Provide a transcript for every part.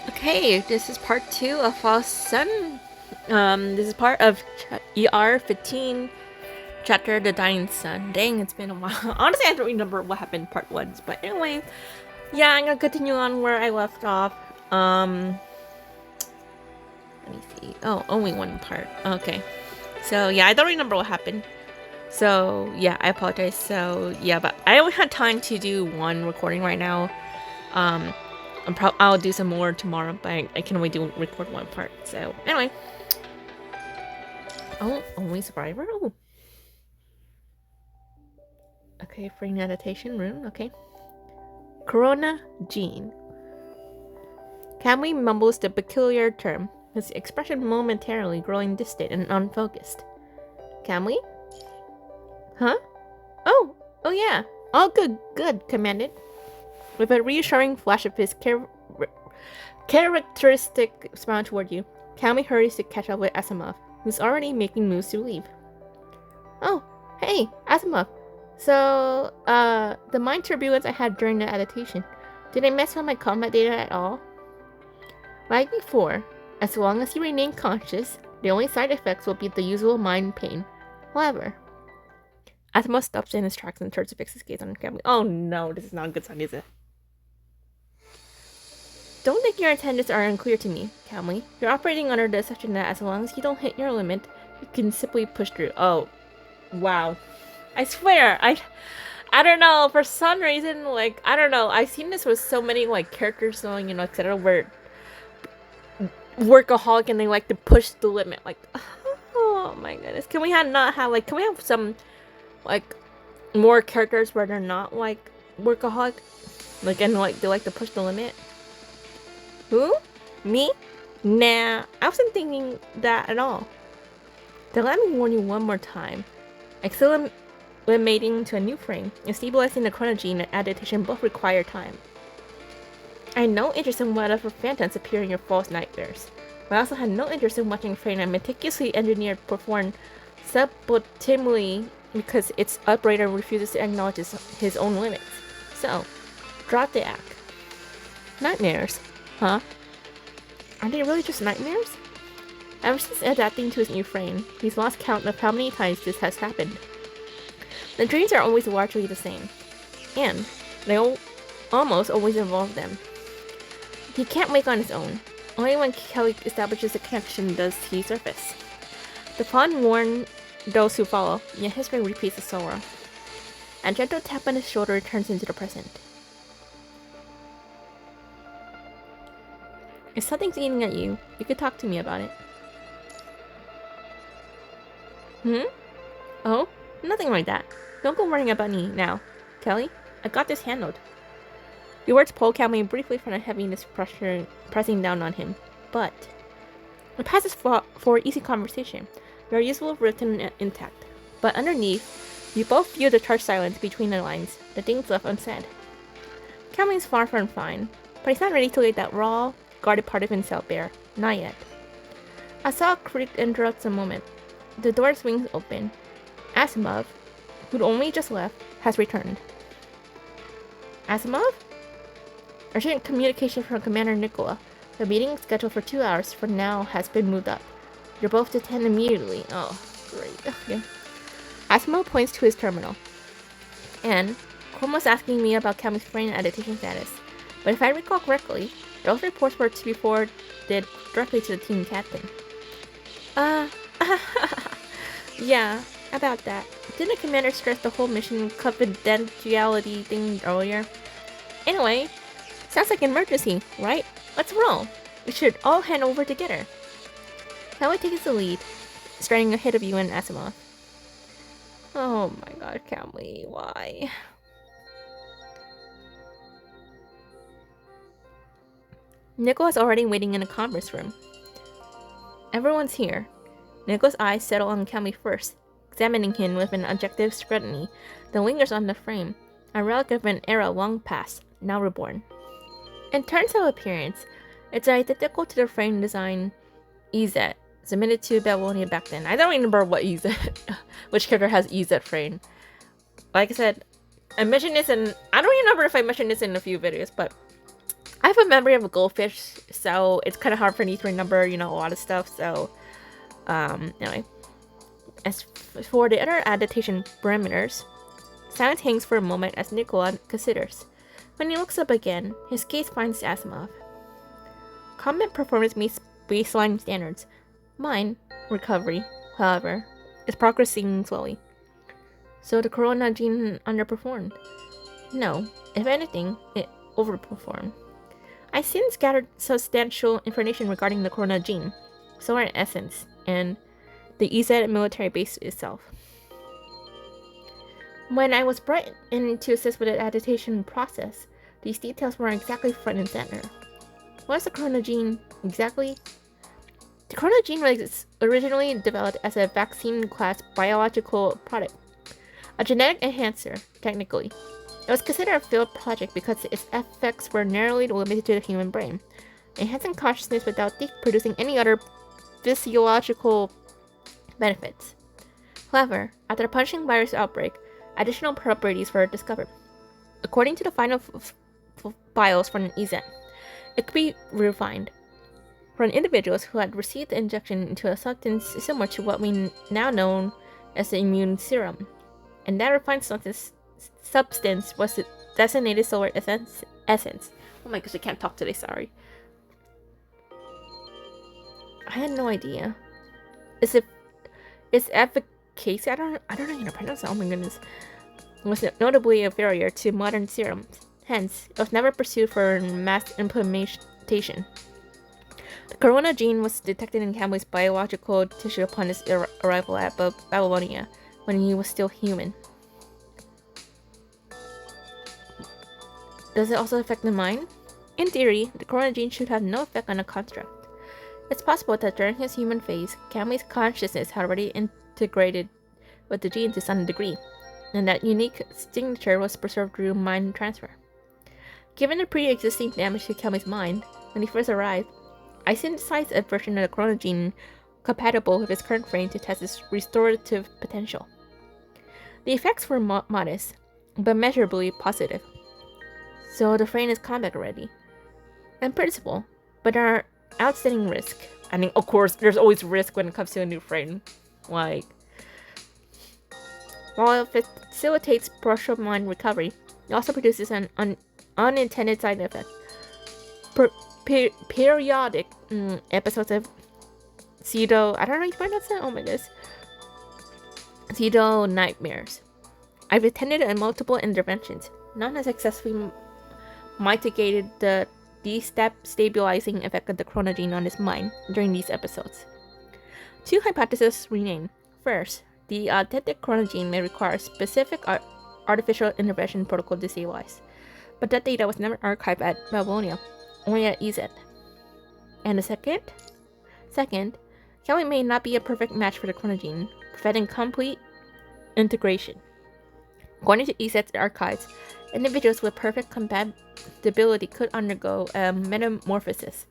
Okay, this is part 2 of False Sun. This is part of ER15, chapter The Dying Sun. Dang, it's been a while. Honestly, I don't remember what happened in part 1, but anyway, yeah, I'm gonna continue on where I left off. Let me see. Oh, only one part. Okay. So, yeah, I don't remember what happened. So, yeah, I apologize. So, yeah, but I only had time to do one recording right now. I'll do some more tomorrow, but I can only record one part. So anyway, only survivor. Oh, okay, free meditation room. Okay, Corona Gene. Cammy mumbles the peculiar term, his expression momentarily growing distant and unfocused. Cammy? Huh? Oh yeah. Oh, good, commandant. With a reassuring flash of his characteristic smile toward you, Cammy hurries to catch up with Asimov, who's already making moves to leave. Oh, hey, Asimov. So, the mind turbulence I had during the adaptation, did I mess with my combat data at all? Like before, as long as you remain conscious, the only side effects will be the usual mind pain. However, Asimov stops in his tracks and turns to fix his gaze on Cammy. Oh no, this is not a good sign, is it? Don't think your intentions are unclear to me, Cammy. You're operating under the assumption that as long as you don't hit your limit, you can simply push through. Oh, wow. I swear, I don't know, for some reason, like, I don't know, I've seen this with so many, like, characters going, you know, etc., where workaholic and they like to push the limit, like, oh my goodness. Can we can we have some, like, more characters where they're not, like, workaholic? Like, and, like, they like to push the limit? Who? Me? Nah, I wasn't thinking that at all. Then let me warn you one more time. Acclimating to a new frame and stabilizing the chronogene and adaptation both require time. I had no interest in whatever phantoms appear in your false nightmares, but I also had no interest in watching a frame I meticulously engineered perform suboptimally because its operator refuses to acknowledge his own limits. So, drop the act. Nightmares? Huh? Are they really just nightmares? Ever since adapting to his new frame, he's lost count of how many times this has happened. The dreams are always largely the same, and they almost always involve them. He can't wake on his own. Only when Kelly establishes a connection does he surface. The fun warn those who follow, yet history repeats the sorrow. A gentle tap on his shoulder returns into the present. If something's eating at you, you could talk to me about it. Oh? Nothing like that. Don't go worrying about me now. Kelly, I got this handled. The words pulled Cammy briefly from the heaviness pressing down on him, but it passes for easy conversation. Your usual written intact, but underneath, you both feel the charged silence between the lines, the things left unsaid. Cammy's far from fine, but he's not ready to let that raw, guarded part of himself bare. Not yet. A saw creaked and interrupts a moment. The door swings open. Asimov, who'd only just left, has returned. Asimov? Urgent communication from Commander Nicola. The meeting scheduled for 2 hours from now has been moved up. You're both to attend immediately. Oh, great. Okay. Asimov points to his terminal. And Cormo's asking me about Cammy's frame adaptation status. But if I recall correctly, those reports were to be forwarded directly to the team captain. Yeah, about that. Didn't the commander stress the whole mission confidentiality thing earlier? Anyway, sounds like an emergency, right? Let's roll. We should all hand over together. Kelly takes the lead, striding ahead of you and Asimov. Oh my god, Cammy, why? Nicola's already waiting in the conference room. Everyone's here. Nicola's eyes settle on Cammy first, examining him with an objective scrutiny, then lingers on the frame, a relic of an era long past, now reborn. In terms of appearance, it's identical to the frame design EZ, submitted to Babylonia back then. I don't remember what EZ, which character has EZ frame. Like I said, I mentioned this in, I don't remember if I mentioned this in a few videos, but I have a memory of a goldfish, so it's kind of hard for me to remember, a lot of stuff. So, anyway. As for the other adaptation parameters, silence hangs for a moment as Nicola considers. When he looks up again, his gaze finds Asimov. Combat performance meets baseline standards. Mine, recovery, however, is progressing slowly. So the corona gene underperformed. No, if anything, it overperformed. I since gathered substantial information regarding the corona gene, solar essence, and the EZ military base itself. When I was brought in to assist with the adaptation process, these details were exactly front and center. What is the corona gene exactly? The corona gene was originally developed as a vaccine-class biological product, a genetic enhancer, technically. It was considered a failed project because its effects were narrowly limited to the human brain, enhancing consciousness without producing any other physiological benefits. However, after the punching virus outbreak, additional properties were discovered. According to the final files from EZ, it could be refined for individuals who had received the injection into a substance similar to what we now know as the immune serum, and that refined substance was the designated solar essence. Oh my gosh, I can't talk today, sorry. I had no idea. It's efficacious. I don't know how to pronounce it. Oh my goodness. It was notably inferior to modern serums. Hence, it was never pursued for mass implementation. The corona gene was detected in Campbell's biological tissue upon his arrival at Babylonia, when he was still human. Does it also affect the mind? In theory, the corona gene should have no effect on the construct. It's possible that during his human phase, Cammy's consciousness had already integrated with the gene to some degree, and that unique signature was preserved through mind transfer. Given the pre-existing damage to Cammy's mind, when he first arrived, I synthesized a version of the corona gene compatible with his current frame to test its restorative potential. The effects were modest, but measurably positive. So the frame is combat ready. In principle, but there are outstanding risk. I mean, of course, there's always risk when it comes to a new frame. Like, while it facilitates partial mind recovery, it also produces an unintended side effect. Periodic episodes of pseudo, I don't know how you pronounce that. Oh my goodness, pseudo nightmares. I've attended multiple interventions. None has successfully mitigated the destabilizing effect of the corona gene on his mind during these episodes. Two hypotheses remain. First, the authentic corona gene may require a specific artificial intervention protocol to stabilize, but that data was never archived at Babylonia, only at EZ. And the second, Kelly may not be a perfect match for the corona gene, preventing complete integration. According to EZ's archives, individuals with perfect compatibility could undergo a metamorphosis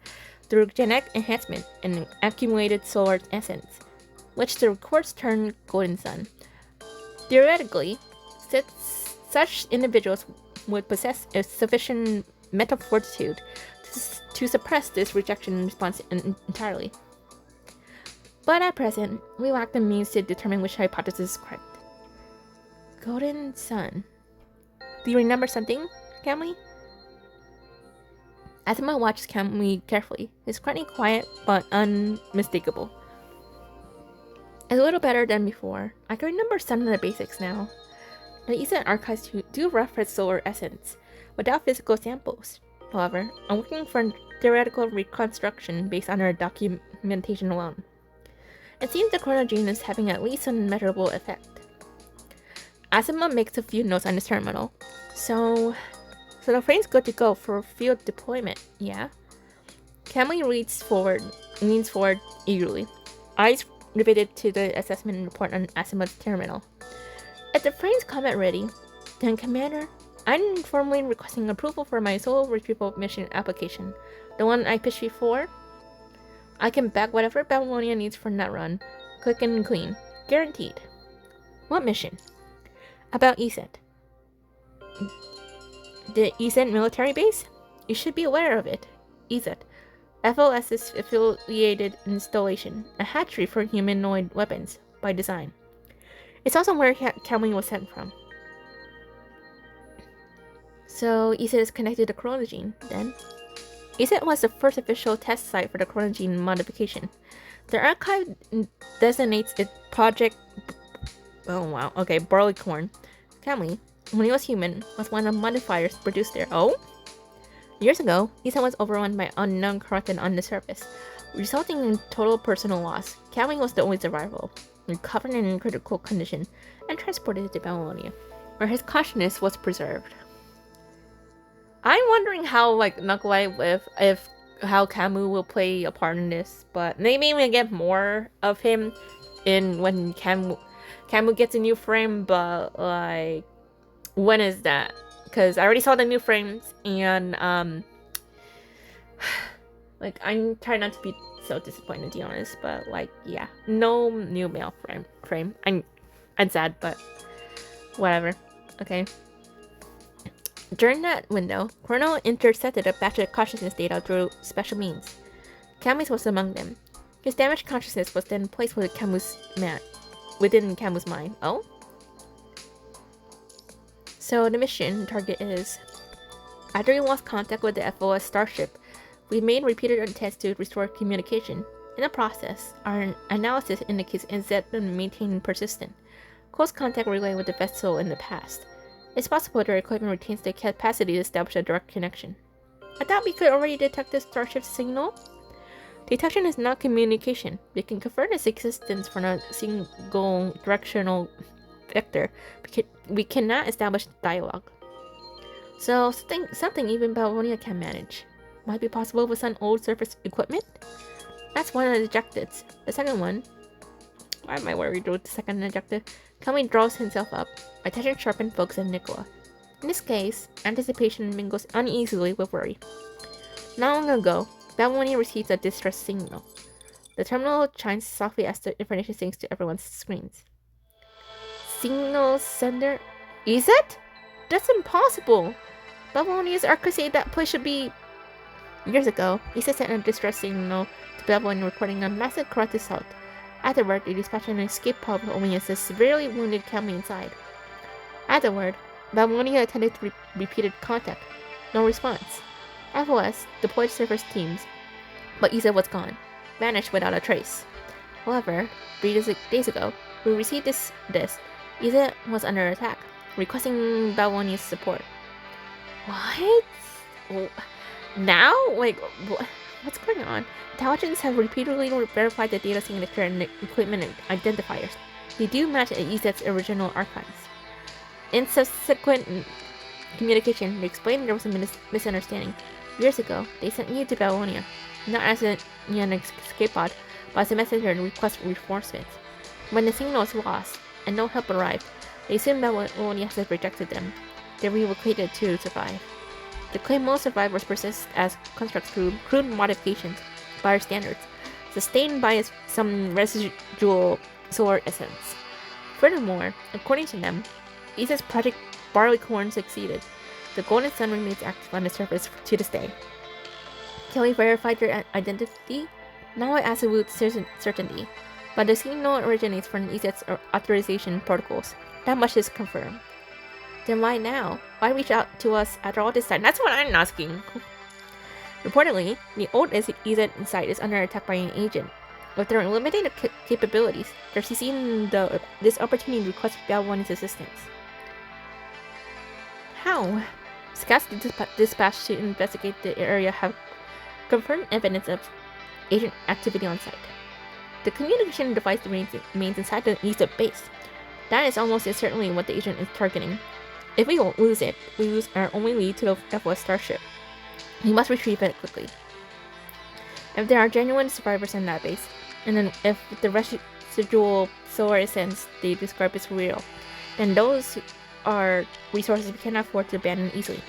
through genetic enhancement and accumulated solar essence, which the records term golden sun. Theoretically, such individuals would possess a sufficient mental fortitude to suppress this rejection response entirely. But at present, we lack the means to determine which hypothesis is correct. Golden sun. Do you remember something, Cammy? Asima watches Cammy carefully. It's quite quiet, but unmistakable. It's a little better than before. I can remember some of the basics now. The ESA archives do reference solar essence, without physical samples. However, I'm looking for theoretical reconstruction based on our documentation alone. It seems the corona gene is having at least some measurable effect. Asima makes a few notes on his terminal. So the frame's good to go for field deployment, yeah? Cammy leans forward eagerly, eyes riveted to the assessment report on Asima's terminal. If the frame's combat ready, then Commander, I'm formally requesting approval for my solo retrieval mission application, the one I pitched before. I can back whatever Babylonia needs for that run, quick and clean, guaranteed. What mission? About ESET. The ESET military base? You should be aware of it. EZ. FOS's affiliated installation, a hatchery for humanoid weapons, by design. It's also where Kamui was sent from. So, EZ is connected to Chronogene, then? EZ was the first official test site for the Chronogene modification. The archive designates it Project... Oh wow, okay, Barleycorn. Kamui, when he was human, was one of the modifiers produced there. Oh? Years ago, EZ was overrun by unknown corruption on the surface, resulting in total personal loss. Kamui was the only survivor, recovered in critical condition, and transported to Babylonia, where his consciousness was preserved. I'm wondering how, Knuckle if how Kamui will play a part in this, but maybe we get more of him in when Kamui gets a new frame, but like, when is that? Because I already saw the new frames, and like, I'm trying not to be so disappointed, to be honest, but like, yeah, no new male frame. I'm sad, but whatever. Okay. During that window, Chrono intercepted a batch of consciousness data through special means. Kamui's was among them. His damaged consciousness was then placed within Kamui's mind. Oh? So the mission target is... After we lost contact with the FOS starship, we made repeated attempts to restore communication. In the process, our analysis indicates that been maintained persistent. Close contact relay with the vessel in the past. It's possible their equipment retains the capacity to establish a direct connection. I thought we could already detect the starship's signal? Detection is not communication. We can confirm its existence from a single directional vector. We cannot establish dialogue. So something even Babylonia can manage. Might be possible with some old surface equipment? That's one of the objectives. The second one... Why am I worried with the second objective? Kamui draws himself up. Attention sharpened focus on Nicola. In this case, anticipation mingles uneasily with worry. Not long ago, Babylonia receives a distress signal. The terminal chimes softly as the information sinks to everyone's screens. Signal sender? Is it? That's impossible! Babylonia's archives say that place should be... Years ago, Issa sent a distress signal to Babylonia reporting a massive corrupted assault. Afterward, they dispatched an escape pod with only a severely wounded Kamui inside. Afterward, Babylonia attended to repeated contact. No response. FOS deployed surface teams, but Issa was gone, vanished without a trace. However, 3 days ago, we received this. Issa was under attack, requesting Babylonia's support. What? Now? Like, what's going on? Intelligence have repeatedly verified the data signature and equipment identifiers. They do match EZ's original archives. In subsequent communication, they explained there was a misunderstanding. Years ago, they sent you to Babylonia, not as an escape pod, but as a messenger to request reinforcements. When the signal was lost and no help arrived, they assumed Babylonia has rejected them. They relocated to survive. They claim most survivors persist as constructs through crude modifications by our standards, sustained by some residual solar essence. Furthermore, according to them, ESA's Project Barleycorn succeeded. The Golden Sun remains active on the surface to this day. Can we verify their identity? Not with absolute certainty, but the signal originates from ESA's authorization protocols. That much is confirmed. Then why now? Why reach out to us after all this time? That's what I'm asking. Reportedly, the old EZ site is under attack by an agent. With their limited capabilities, they're seizing this opportunity to request Babylonia's assistance. How? Scouts dispatched to investigate the area have confirmed evidence of agent activity on site. The communication device remains inside the EZ base. That is almost certainly what the agent is targeting. If we lose it, we lose our only lead to the FOS starship. We must retrieve it quickly. If there are genuine survivors in that base, and then if the residual solar essence they describe is real, then those are resources we cannot afford to abandon easily.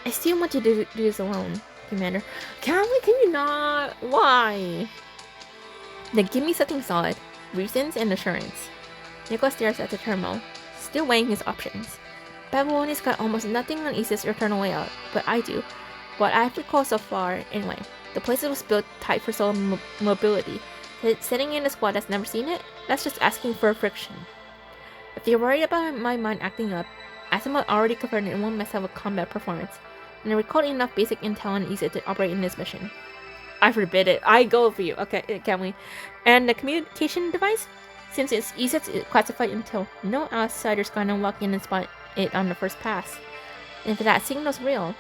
I still want you to do this alone, Commander. Can you not? Why? Then give me something solid, reasons and assurance. Nicholas stares at the terminal, still weighing his options. Babylonia's got almost nothing on East's eternal layout, but I do. What I have recalled so far, anyway. The place was built tight for solo mobility. Sitting in a squad that's never seen it, that's just asking for friction. If you're worried about my mind acting up, Asimov already confirmed it won't mess up with combat performance, and I recalled enough basic intel on Isa to operate in this mission. I forbid it. I go for you. Okay, can we? And the communication device? Since it's Isa's classified intel, no outsider's gonna walk in and spot it on the first pass. And if that signal's real,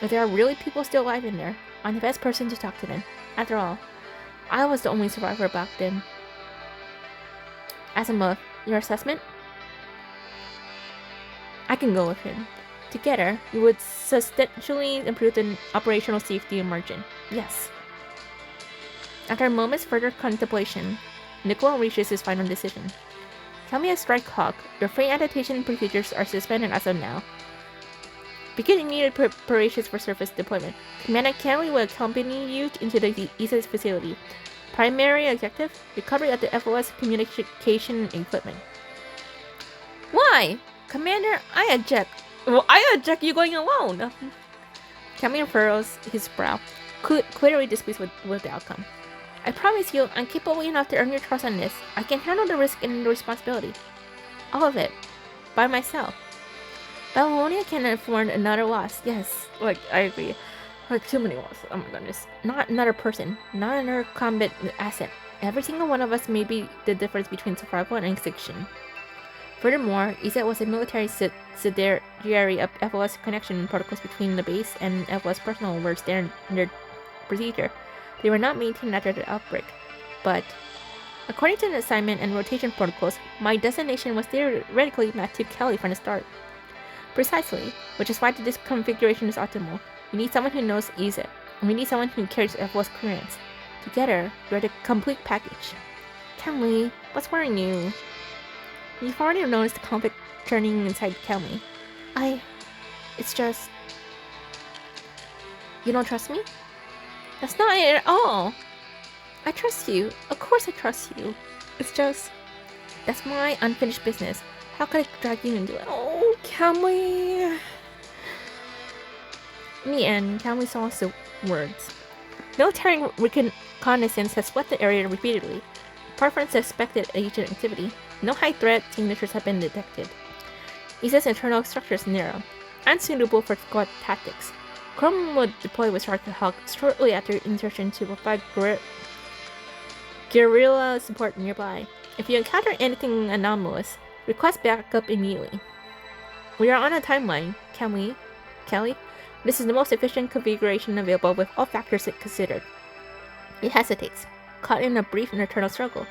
if there are really people still alive in there, I'm the best person to talk to them. After all, I was the only survivor back then. Asimov, your assessment? I can go with him. Together, we would substantially improve the operational safety margin. Yes. After a moment's further contemplation, Nicole reaches his final decision. Tell me a Strike Hawk. Your free adaptation procedures are suspended as of now. Begin immediate preparations for surface deployment. Commandant Kelly will accompany you into the ESA's facility. Primary objective: recovery of the FOS communication equipment. Why? Commander, I object. Well, I object you going alone. Camille furrows his brow, clearly displeased with the outcome. I promise you, I'm capable enough to earn your trust on this. I can handle the risk and the responsibility. All of it. By myself. Babylonia can afford another loss. Yes, like, I agree. Like, too many losses. Oh my goodness. Not another person. Not another combat asset. Every single one of us may be the difference between survival and extinction. Furthermore, ESET was a military subsidiary of FOS connection protocols between the base and FOS personnel were standard procedure. They were not maintained after the outbreak. But, according to the assignment and rotation protocols, my designation was theoretically mapped to Kelly from the start. Precisely, which is why this configuration is optimal. We need someone who knows ESET, and we need someone who carries FOS clearance. Together, we're the complete package. Kelly, what's worrying you? You've already noticed the conflict turning inside Kelly. It's just... You don't trust me? That's not it at all. I trust you. Of course I trust you. It's just... That's my unfinished business. How could I drag you into it? Oh, Kelly. In the end, Kelly saw the words. Military reconnaissance has swept the area repeatedly. Apart from suspected agent activity, no high threat signatures have been detected. ESA's internal structure is narrow, unsuitable for squad tactics. Chrome would deploy with Strike Hawk shortly after insertion to provide guerrilla support nearby. If you encounter anything anomalous, request backup immediately. We are on a timeline, Kelly. This is the most efficient configuration available with all factors considered. He hesitates, caught in a brief and eternal struggle,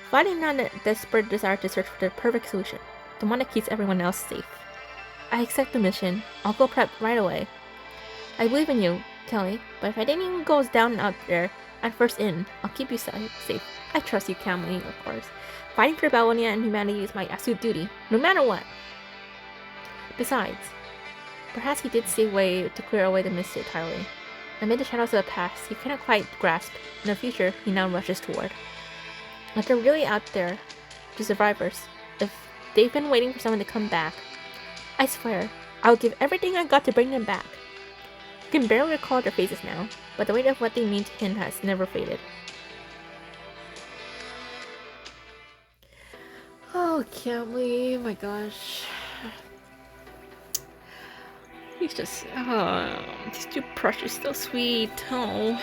fighting on a desperate desire to search for the perfect solution, the one that keeps everyone else safe. I accept the mission. I'll go prep right away. I believe in you, Kelly, but if anything goes down out there, I'm first in. I'll keep you safe. I trust you, Kelly, of course. Fighting for Babylonia and humanity is my absolute duty, no matter what. Besides, perhaps he did see a way to clear away the mist entirely. Amid the shadows of the past, he cannot quite grasp, in the future he now rushes toward. If they're really out there, the survivors, if they've been waiting for someone to come back, I swear, I'll give everything I got to bring them back. You can barely recall their faces now, but the weight of what they mean to him has never faded. Oh, Kelly, my gosh. He's just, oh, he's too precious, so sweet. Oh.